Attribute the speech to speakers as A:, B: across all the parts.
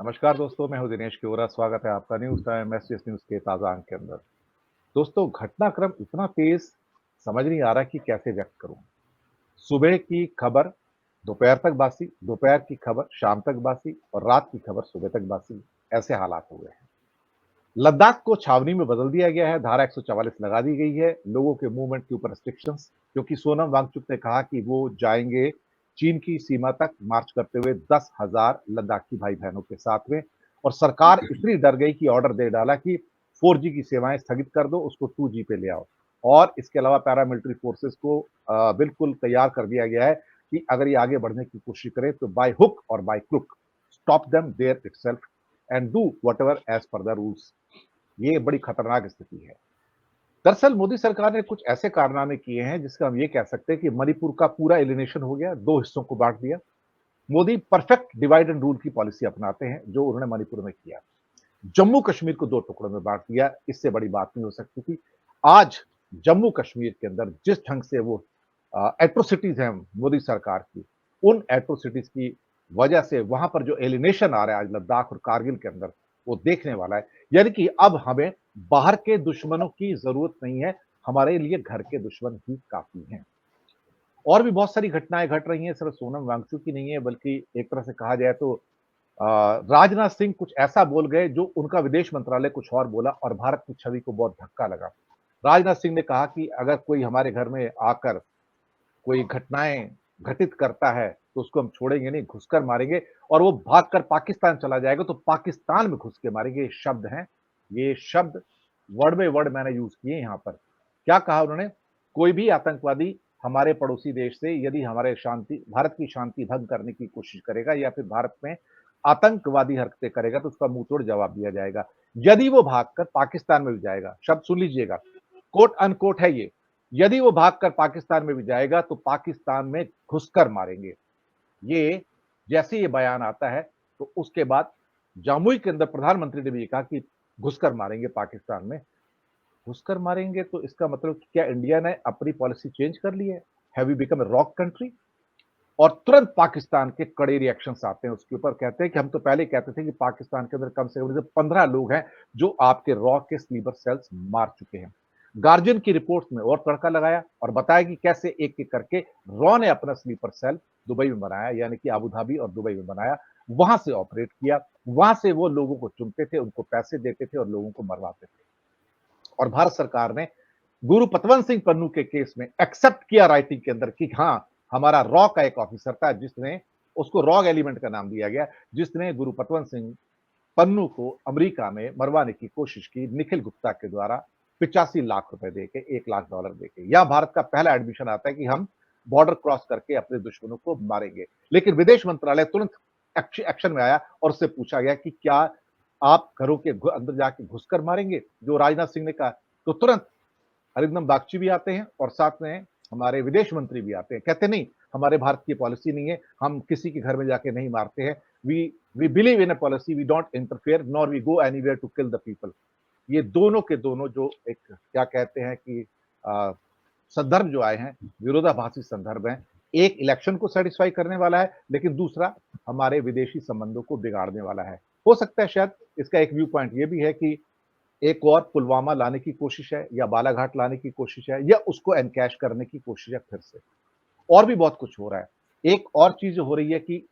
A: नमस्कार दोस्तों, मैं हूं दिनेश केवरा। स्वागत है आपका न्यूज टाइम एसबीएस न्यूज के ताजा अंक के अंदर। दोस्तों, घटनाक्रम इतना तेज समझ नहीं आ रहा कि कैसे व्यक्त करूं। सुबह की खबर दोपहर तक बासी, दोपहर की खबर शाम तक बासी और रात की खबर सुबह तक बासी। ऐसे हालात हो गए हैं। लद्दाख को छावनी में बदल दिया गया है। धारा 144 लगा दी गई है। लोगों के मूवमेंट के ऊपर रिस्ट्रिक्शंस, क्योंकि सोनम वांगचुक ने कहा कि वो जाएंगे चीन की सीमा तक मार्च करते हुए 10,000 लद्दाखी भाई बहनों के साथ में। और सरकार इतनी डर गई कि ऑर्डर दे डाला कि 4G की सेवाएं स्थगित कर दो, उसको 2G पे ले आओ। और इसके अलावा पैरामिलिट्री फोर्सेस को बिल्कुल तैयार कर दिया गया है कि अगर ये आगे बढ़ने की कोशिश करें तो बाय हुक और by crook stop them there itself and do whatever as per the rules. ये बड़ी खतरनाक स्थिति है। दरअसल मोदी सरकार ने कुछ ऐसे कारनामे किए हैं जिसका हम ये कह सकते हैं कि मणिपुर का पूरा एलिनेशन हो गया, दो हिस्सों को बांट दिया। Modi perfect divide and rule की पॉलिसी अपनाते हैं, जो उन्होंने मणिपुर में किया। जम्मू कश्मीर को दो टुकड़ों में बांट दिया, इससे बड़ी बात नहीं हो सकती थी। आज जम्मू कश्मीर के अंदर जिस ढंग से वो एट्रोसिटीज हैं मोदी सरकार की, उन एट्रोसिटीज की वजह से वहां पर जो एलिनेशन आ रहा है आज लद्दाख और कारगिल के अंदर, वो देखने वाला है। यानी कि अब हमें बाहर के दुश्मनों की जरूरत नहीं है, हमारे लिए घर के दुश्मन ही काफी हैं। और भी बहुत सारी घटनाएं घट रही हैं, सिर्फ सोनम वांगचुक की नहीं है, बल्कि एक तरह से कहा जाए तो राजनाथ सिंह कुछ ऐसा बोल गए जो उनका विदेश मंत्रालय कुछ और बोला और भारत की छवि को बहुत धक्का लगा। राजनाथ सिंह ने कहा कि अगर कोई हमारे घर में आकर कोई घटनाएं घटित करता है तो उसको हम छोड़ेंगे नहीं, घुसकर मारेंगे। और वो भागकर पाकिस्तान चला जाएगा तो पाकिस्तान में घुस के मारेंगे। ये शब्द हैं, ये शब्द वर्ड बाय वर्ड मैंने यूज किए यहाँ पर। क्या कहा उन्होंने? कोई भी आतंकवादी हमारे पड़ोसी देश से यदि हमारे शांति भारत की शांति भंग करने की कोशिश करेगा या फिर भारत में आतंकवादी हरकतें करेगा तो उसका मुंह तोड़ जवाब दिया जाएगा। यदि वो भागकर पाकिस्तान में भी जाएगा, शब्द सुन लीजिएगा, कोट अनकोट है ये, यदि वो भागकर पाकिस्तान में भी जाएगा तो पाकिस्तान में घुसकर मारेंगे। ये जैसे ये बयान आता है तो उसके बाद जमुई के अंदर प्रधानमंत्री ने भी ये कहा कि घुसकर मारेंगे पाकिस्तान में। घुसकर मारेंगे तो इसका मतलब क्या इंडिया ने अपनी पॉलिसी चेंज कर ली है? Have we become a rogue country? और तुरंत पाकिस्तान के कड़े रिएक्शंस आते हैं उसके ऊपर। कहते हैं कि हम तो पहले कहते थे कि पाकिस्तान के अंदर कम से कम 15 लोग हैं जो आपके रॉ के स्लीपर सेल्स मार चुके हैं। गार्जियन की रिपोर्ट में और तड़का लगाया और बताया कि कैसे एक एक करके रॉ ने अपना स्लीपर सेल दुबई में बनाया, यानी कि अबू धाबी और दुबई में बनाया, वहां से ऑपरेट किया, वहां से वो लोगों को चुनते थे, उनको पैसे देते थे और लोगों को मरवाते थे। और भारत सरकार ने गुरु पतवंत सिंह पन्नू के केस में एक्सेप्ट किया राइटिंग के अंदर कि हाँ, हमारा रॉ का एक ऑफिसर था जिसने, उसको रॉग एलिमेंट का नाम दिया गया, जिसने गुरु पतवंत सिंह पन्नू को अमेरिका में मरवाने की कोशिश की निखिल गुप्ता के द्वारा 85 लाख रुपए देके, $1 लाख देके। यह भारत का पहला एडमिशन आता है कि हम बॉर्डर क्रॉस करके अपने दुश्मनों को मारेंगे। लेकिन विदेश मंत्रालय तुरंत एक्शन में आया और उससे पूछा गया कि क्या आप घरों के अंदर जाके घुसकर मारेंगे, जो राजनाथ सिंह ने कहा। तो तुरंत अरिंदम बागची भी आते हैं और साथ में हमारे विदेश मंत्री भी आते हैं। कहते नहीं, हमारे भारत की पॉलिसी नहीं है, हम किसी के घर में जाके नहीं मारते हैं। We we believe in a policy, we don't interfere nor we go anywhere to kill the people. ये दोनों के दोनों जो एक क्या कहते हैं कि संदर्भ जो आए हैं, विरोधाभासी संदर्भ हैं। एक इलेक्शन को सेटिस्फाई करने वाला है, लेकिन दूसरा हमारे विदेशी संबंधों को बिगाड़ने वाला है। हो सकता है शायद इसका एक व्यू पॉइंट ये भी है कि एक और पुलवामा लाने की कोशिश है या बालाघाट लाने की कोशिश है या उसको एनकैश करने की कोशिश है फिर से। और भी बहुत कुछ हो रहा है। एक और चीज हो रही है कि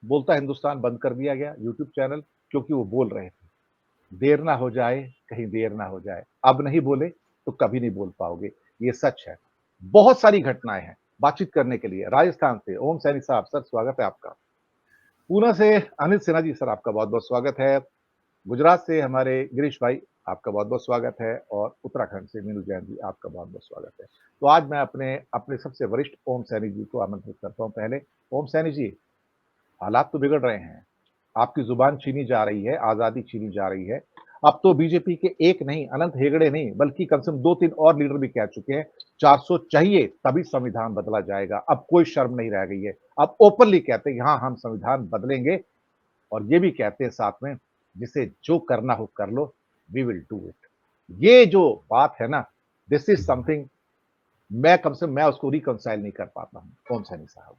A: बोलता हिंदुस्तान बंद कर दिया गया यूट्यूब चैनल, क्योंकि वो बोल रहे थे देर ना हो जाए, कहीं देर ना हो जाए। अब नहीं बोले तो कभी नहीं बोल पाओगे, ये सच है। बहुत सारी घटनाएं हैं बातचीत करने के लिए। राजस्थान से ओम सैनी साहब, सर स्वागत है आपका। पूना से अनिल सिन्हा जी, सर आपका बहुत बहुत स्वागत है। गुजरात से हमारे गिरीश भाई, आपका बहुत बहुत स्वागत है। और उत्तराखंड से मीनू जैन जी, आपका बहुत बहुत स्वागत है। तो आज मैं अपने अपने सबसे वरिष्ठ ओम सैनी जी को आमंत्रित करता हूं। पहले ओम सैनी जी, हालात तो बिगड़ रहे हैं, आपकी जुबान छीनी जा रही है, आजादी छीनी जा रही है। अब तो बीजेपी के एक नहीं, अनंत हेगड़े नहीं, बल्कि कम से कम 2-3 और लीडर भी कह चुके हैं 400 चाहिए तभी संविधान बदला जाएगा। अब कोई शर्म नहीं रह गई है। अब ओपनली कहते हैं कि हाँ, हम संविधान बदलेंगे। और ये भी कहते हैं साथ में, जिसे जो करना हो कर लो, वी विल डू इट। ये जो बात है ना, दिस इज समथिंग, मैं कम से कम मैं उसको रिकंसाइल नहीं कर पाता हूं ओम सैनी साहब।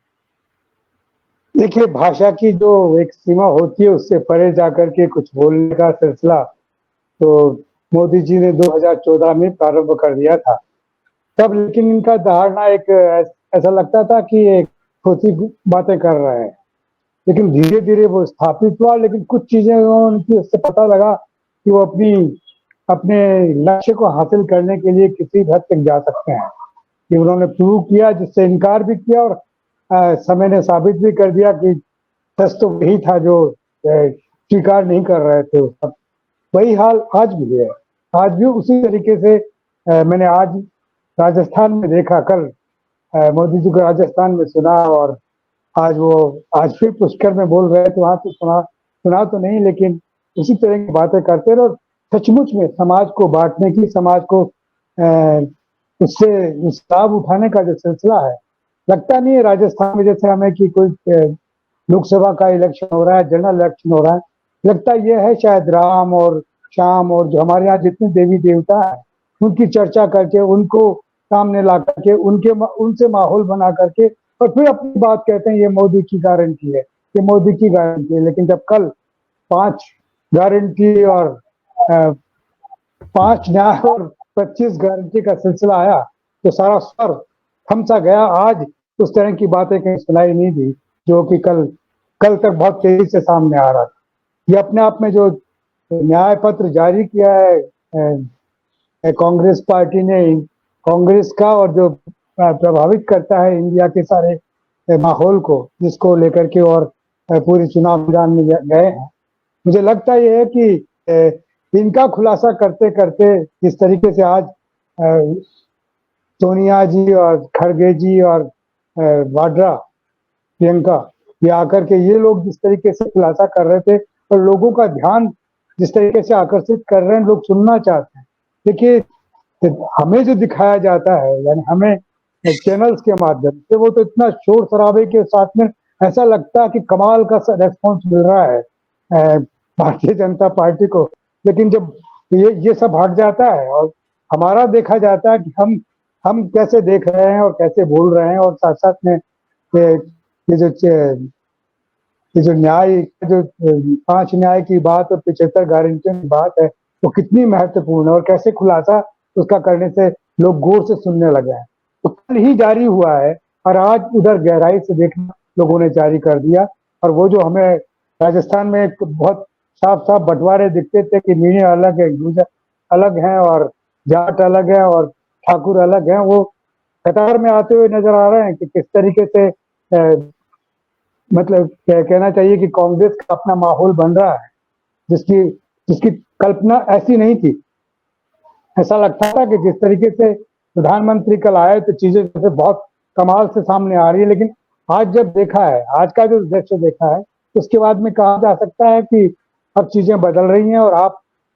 B: देखिए, भाषा की जो एक सीमा होती है उससे परे जाकर के कुछ बोलने का सिलसिला तो मोदी जी ने 2014 में प्रारंभ कर दिया था। तब लेकिन इनका धारणा एक ऐसा लगता था कि ये खोटी बातें कर रहे हैं। लेकिन धीरे-धीरे वो स्थापित हुआ, लेकिन कुछ चीज़ें उनकी उससे पता लगा कि वो अपने लक्ष्य को हासिल करने के लिए किसी हद तक जा सकते हैं। कि उन्होंने प्रूव किया, जिससे इनकार भी किया, और समय ने साबित भी कर दिया कि सच तो वही था जो स्वीकार नहीं कर रहे थे उस वक़्त। वही हाल आज भी है। आज भी उसी तरीके से मैंने आज राजस्थान में देखा, कल मोदी जी को राजस्थान में सुना, और आज फिर पुष्कर में बोल रहे थे, वहाँ पे सुना सुना तो नहीं, लेकिन उसी तरह की बातें करते रहे। और सचमुच में समाज को बाँटने की, समाज को उससे उस लाभ उठाने का जो सिलसिला है, लगता नहीं है राजस्थान में जैसे हमें कि कोई लोकसभा का इलेक्शन हो रहा है, जनरल इलेक्शन हो रहा है। लगता ये है शायद राम और श्याम और जो हमारे यहाँ जितने देवी देवता हैं, उनकी चर्चा करके, उनको सामने ला करके, उनसे माहौल बना करके, और फिर अपनी बात कहते हैं ये मोदी की गारंटी है, ये मोदी की गारंटी है। लेकिन जब कल 5 गारंटी और 5 न्याय और 25 गारंटी का सिलसिला आया, तो सारा स्वर थम सा गया। आज उस तरह की बातें कहीं सुनाई नहीं दी, जो कि कल कल तक बहुत तेजी से सामने आ रहा था। ये अपने आप में जो न्याय पत्र जारी किया है कांग्रेस पार्टी ने, कांग्रेस का, और जो प्रभावित करता है इंडिया के सारे माहौल को, जिसको लेकर के और पूरे चुनाव मैदान में गए हैं। मुझे लगता ये है कि इनका खुलासा करते करते जिस तरीके से आज सोनिया जी और खड़गे जी और वाड्रा, प्रियंका, ये आकर के ये लोग जिस तरीके से खुलासा कर रहे थे, और लोगों का ध्यान जिस तरीके से आकर्षित कर रहे हैं, लोग सुनना चाहते हैं। देखिए, हमें जो दिखाया जाता है, यानी हमें चैनल्स के माध्यम से, वो तो इतना शोर शराबे के साथ में ऐसा लगता है कि कमाल का रेस्पॉन्स मिल रहा है भारतीय जनता पार्टी को। लेकिन जब ये सब हट जाता है और हमारा देखा जाता है कि हम कैसे देख रहे हैं और कैसे बोल रहे हैं, और साथ साथ में ये जो न्याय, जो 5 न्याय की बात और 75 गारंटियों की बात है, वो कितनी महत्वपूर्ण है, और कैसे खुलासा उसका करने से लोग गौर से सुनने लगे हैं। तो कल ही जारी हुआ है, और आज उधर गहराई से देखना लोगों ने जारी कर दिया। और वो जो हमें राजस्थान में एक बहुत साफ साफ बंटवारे दिखते थे कि मीणें अलग है, गुर्जर अलग हैं, और जाट अलग है, और ठाकुर अलग हैं, वो कतार में आते हुए नजर आ रहे हैं कि किस तरीके से मतलब कहना चाहिए कि कांग्रेस का अपना माहौल बन रहा है, जिसकी जिसकी कल्पना ऐसी नहीं थी। ऐसा लगता था कि जिस तरीके से प्रधानमंत्री कल आए तो चीजें जैसे बहुत कमाल से सामने आ रही है, लेकिन आज जब देखा है, आज का जो दृश्य देखा है, उसके बाद में कहा जा सकता है कि अब चीजें बदल रही हैं। और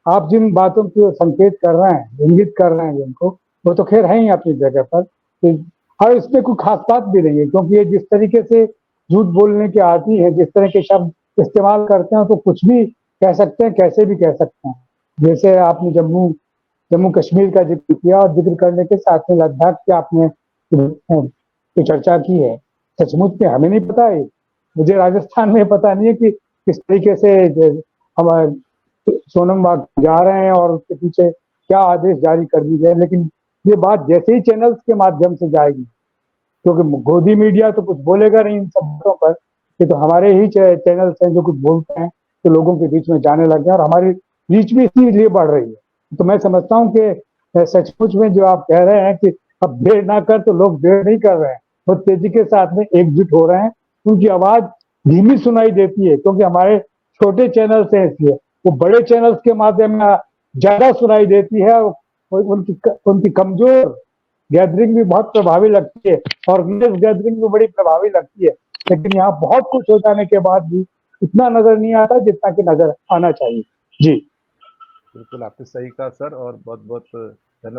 B: आप जिन बातों की संकेत कर रहे हैं, इंगित कर रहे हैं जिनको, वो तो खैर है ही अपनी जगह पर। और इसमें कोई खास बात भी नहीं है, क्योंकि ये जिस तरीके से झूठ बोलने के आदी है, जिस तरह के शब्द इस्तेमाल करते हैं, तो कुछ भी कह सकते हैं, कैसे भी कह सकते हैं। जैसे आपने जम्मू कश्मीर का जिक्र किया, और जिक्र करने के साथ में लद्दाख की आपने की चर्चा की है। सचमुच में हमें नहीं पता है, मुझे राजस्थान में पता नहीं है कि किस तरीके से हमारे सोनम बाग जा रहे हैं और उसके पीछे क्या आदेश जारी कर दी गए। लेकिन ये बात जैसे ही चैनल्स के माध्यम से जाएगी, क्योंकि गोदी मीडिया तो कुछ बोलेगा नहीं इन सब बातों पर, ये तो हमारे ही चैनल्स हैं जो कुछ बोलते हैं, तो लोगों के बीच में जाने लग गए, और हमारी रीच भी इसीलिए बढ़ रही है। तो मैं समझता हूँ कि सचमुच में जो आप कह रहे हैं कि अब देर ना कर, तो लोग देर नहीं कर रहे हैं, वो तेजी के साथ में एकजुट हो रहे हैं। उनकी आवाज धीमी सुनाई देती है, क्योंकि हमारे छोटे चैनल्स हैं, इसलिए वो बड़े चैनल्स के माध्यम में ज्यादा सुनाई देती है। उनकी कमजोर गैदरिंग भी बहुत प्रभावी लगती है, और गैदरिंग भी बड़ी प्रभावी लगती है। लेकिन यहाँ बहुत कुछ हो जाने के बाद भी इतना नजर नहीं आता जितना कि नजर आना चाहिए। जी
A: बिल्कुल, आपने सही कहा सर, और बहुत बहुत धन्यवाद।